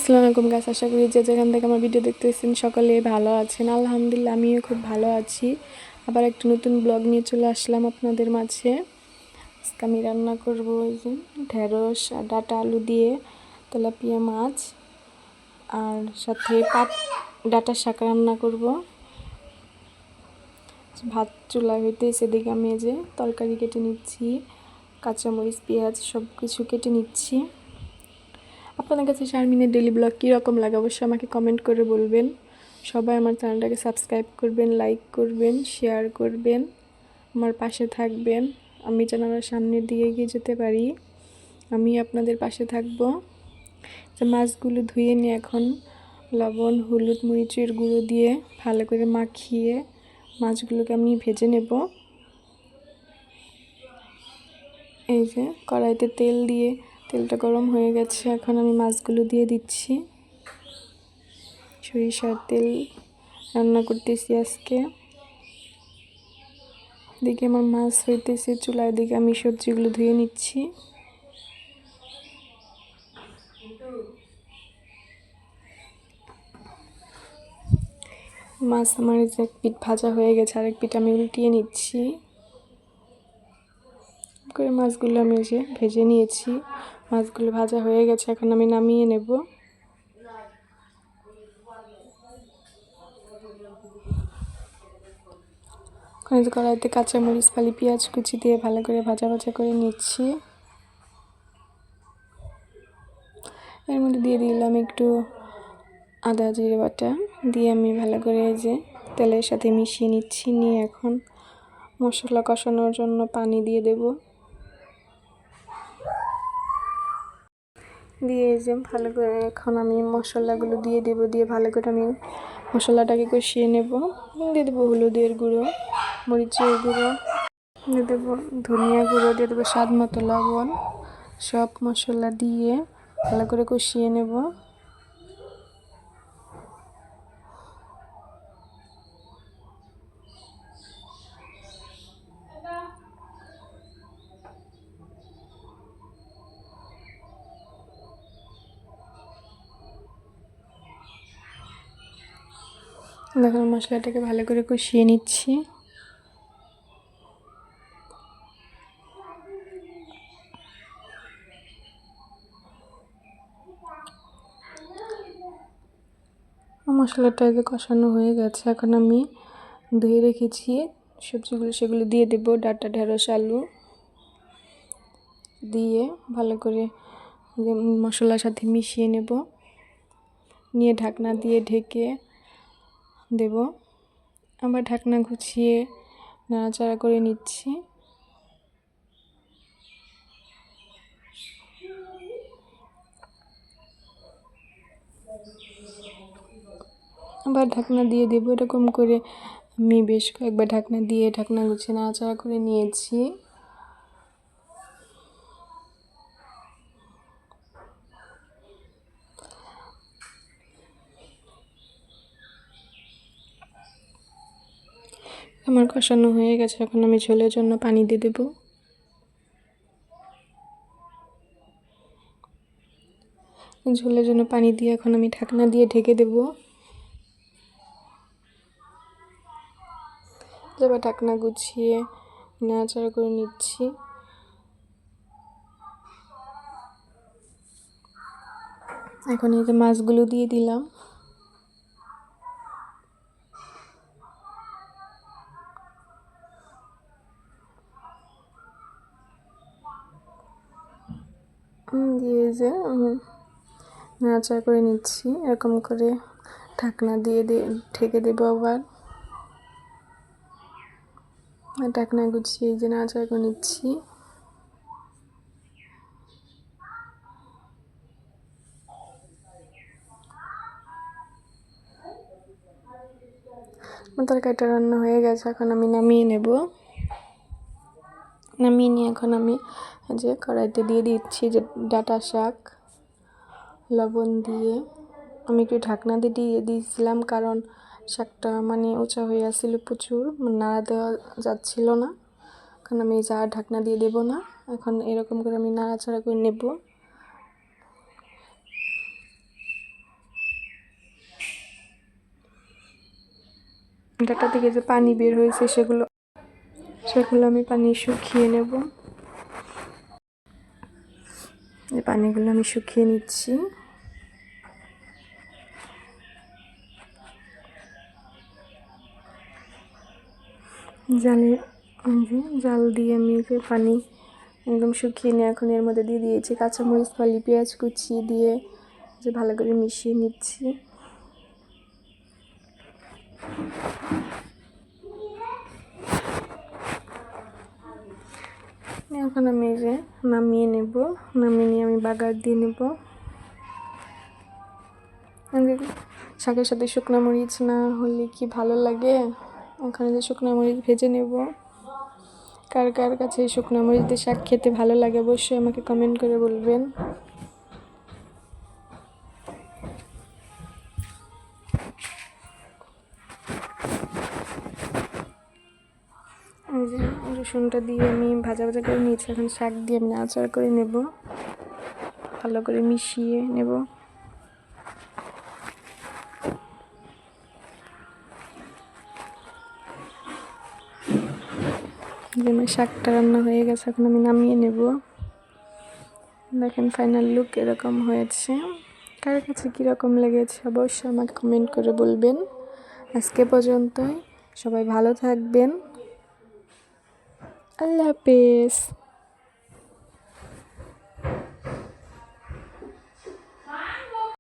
আসসালামু আলাইকুম গাইস, আশা করি যে যেখান থেকে আমার ভিডিও দেখতেছেন সকলে ভালো আছেন। আলহামদুলিল্লাহ আমিও খুব ভালো আছি। আবার একটা নতুন ব্লগ নিয়ে চলে আসলাম আপনাদের মাঝে। আজকে আমি রান্না করব এই যে ঢেঁড়স আর ডাটা আলু দিয়ে তেলাপিয়া মাছ, আর সাথে ডাটা শাক রান্না করব। ভাত চুলায় হইতেছে, এদিকে আমি এই যে তরকারি কেটে নিচ্ছি, কাঁচামরিচ পেঁয়াজ সব কিছু কেটে নিচ্ছি। আপনাদের কাছে শারমিনের ডেইলি ব্লগ কীরকম লাগে অবশ্যই আমাকে কমেন্ট করে বলবেন। সবাই আমার চ্যানেলটাকে সাবস্ক্রাইব করবেন, লাইক করবেন, শেয়ার করবেন, আমার পাশে থাকবেন। আমি যেন আমার সামনের দিকে এগিয়ে যেতে পারি, আমি আপনাদের পাশে থাকবো। যে মাছগুলো ধুয়ে নিয়ে এখন লবণ হলুদ মরিচের গুঁড়ো দিয়ে ভালো করে মাখিয়ে মাছগুলোকে আমি ভেজে নেব। এই যে কড়াইতে তেল দিয়ে তেলটা গরম হয়ে গেছে, এখন আমি মাছগুলো দিয়ে দিচ্ছি। সরিষার তেল রান্না করতেছি আজকে। দিকে আমার মাছ হইতেছে চুলায়, দিকে আমি সবজিগুলো ধুয়ে নিচ্ছি। মাছ আমার যে এক পিঠ ভাজা হয়ে গেছে, আরেক পিঠ আমি উল্টিয়ে নিচ্ছি করে। মাছগুলো আমি যে ভেজে নিয়েছি, মাছগুলো ভাজা হয়ে গেছে, এখন আমি নামিয়ে নেব। কড়াইতে কাঁচামরিচ ফালি পেঁয়াজ কুচি দিয়ে ভালো করে ভাজা ভাজা করে নিচ্ছি। এর মধ্যে দিয়ে দিলাম একটু আদা জিরে বাটা, দিয়ে আমি ভালো করে যে তেলের সাথে মিশিয়ে নিচ্ছি। নিয়ে এখন মশলা কষানোর জন্য পানি দিয়ে দেব। দিয়ে যে ভালো করে এখন আমি মশলাগুলো দিয়ে দেব, দিয়ে ভালো করে আমি মশলাটাকে কষিয়ে নেব। দিয়ে দেবো হলুদের গুঁড়ো, মরিচের গুঁড়ো, দিয়ে দেবো ধনিয়া গুঁড়ো, দিয়ে দেবো স্বাদ মতো লবণ। সব মশলা দিয়ে ভালো করে কষিয়ে নেব। দেখুন মশলাটাকে ভালো করে কষিয়ে নিচ্ছি। মশলাটাকে কষানো হয়ে গেছে, এখন আমি ধুয়ে রেখেছি সবজিগুলো সেগুলো দিয়ে দেব। ডাঁটা ঢেঁড়স আলু দিয়ে ভালো করে মশলার সাথে মিশিয়ে নেব, নিয়ে ঢাকনা দিয়ে ঢেকে দেব। আবার ঢাকনা গুছিয়ে নাড়াচাড়া করে নিচ্ছি। আবার ঢাকনা দিয়ে দেব। এরকম করে আমি বেশ কয়েকবার ঢাকনা দিয়ে ঢাকনা গুছিয়ে নাড়াচাড়া করে নিয়েছি। আমার কষানো হয়ে গেছে, এখন আমি ঝোলের জন্য পানি দিয়ে দেব। ঝোলের জন্য পানি দিয়ে এখন আমি ঢাকনা দিয়ে ঢেকে দেব। এবার ঢাকনা গুছিয়ে নাড়াচাড়া করে নিচ্ছি। এখন এই যে মাছগুলো দিয়ে দিলাম। দিয়ে যে নাড়াচাড়া করে নিচ্ছি। এরকম করে ঢাকনা দিয়ে ঢেকে দেবো। আবার ঢাকনা গুছিয়ে এই যে নাড়াচাড়া করে নিচ্ছি। তরকারিটা রান্না হয়ে গেছে, এখন আমি নামিয়ে নেব। নামিয়ে নিয়ে এখন আমি যে কড়াইতে দিয়ে দিচ্ছি যে ডাঁটা শাক। লবণ দিয়ে আমি একটু ঢাকনা দিয়ে দিয়েছিলাম, কারণ শাকটা মানে উঁচা হয়ে আসছিল, প্রচুর নাড়া দেওয়া যাচ্ছিল না। এখন আমি যা ঢাকনা দিয়ে দেব না, এখন এরকম করে আমি নাড়াচাড়া করে নেব। ডাটা থেকে যে পানি বের হয়েছে সেগুলো আমি পানি শুকিয়ে নেব। এই পানিগুলো আমি শুকিয়ে নিচ্ছি। জাল দিয়ে আমি পানি একদম শুকিয়ে নিয়ে এখন এর মধ্যে দিয়ে দিয়েছি কাঁচামরিচ ফালি, পেঁয়াজ কুচি দিয়ে যে ভালো করে মিশিয়ে নিচ্ছি। এখন আমি এই যে নামিয়ে নিয়ে আমি বাগার দিয়ে নেব। শাকের সাথে শুকনো মরিচ না হলে কি ভালো লাগে। ওখানে যে শুকনো মরিচ ভেজে নেব। কার কার কাছে শুকনো মরিচ দিয়ে শাক খেতে ভালো লাগে অবশ্যই আমাকে কমেন্ট করে বলবেন। এই যে রসুনটা দিয়ে আমি ভাজা করে নিয়েছি। এখন শাক দিয়ে আমি নাড়াচাড়া করে নেব, ভালো করে মিশিয়ে নেব। আমার শাকটা রান্না হয়ে গেছে, এখন আমি নামিয়ে নেব। দেখেন ফাইনাল লুক এরকম হয়েছে। কার কাছে কীরকম লেগেছে অবশ্যই আমাকে কমেন্ট করে বলবেন। আজকে পর্যন্তই, সবাই ভালো থাকবেন। আল্লাহ হাফেজ।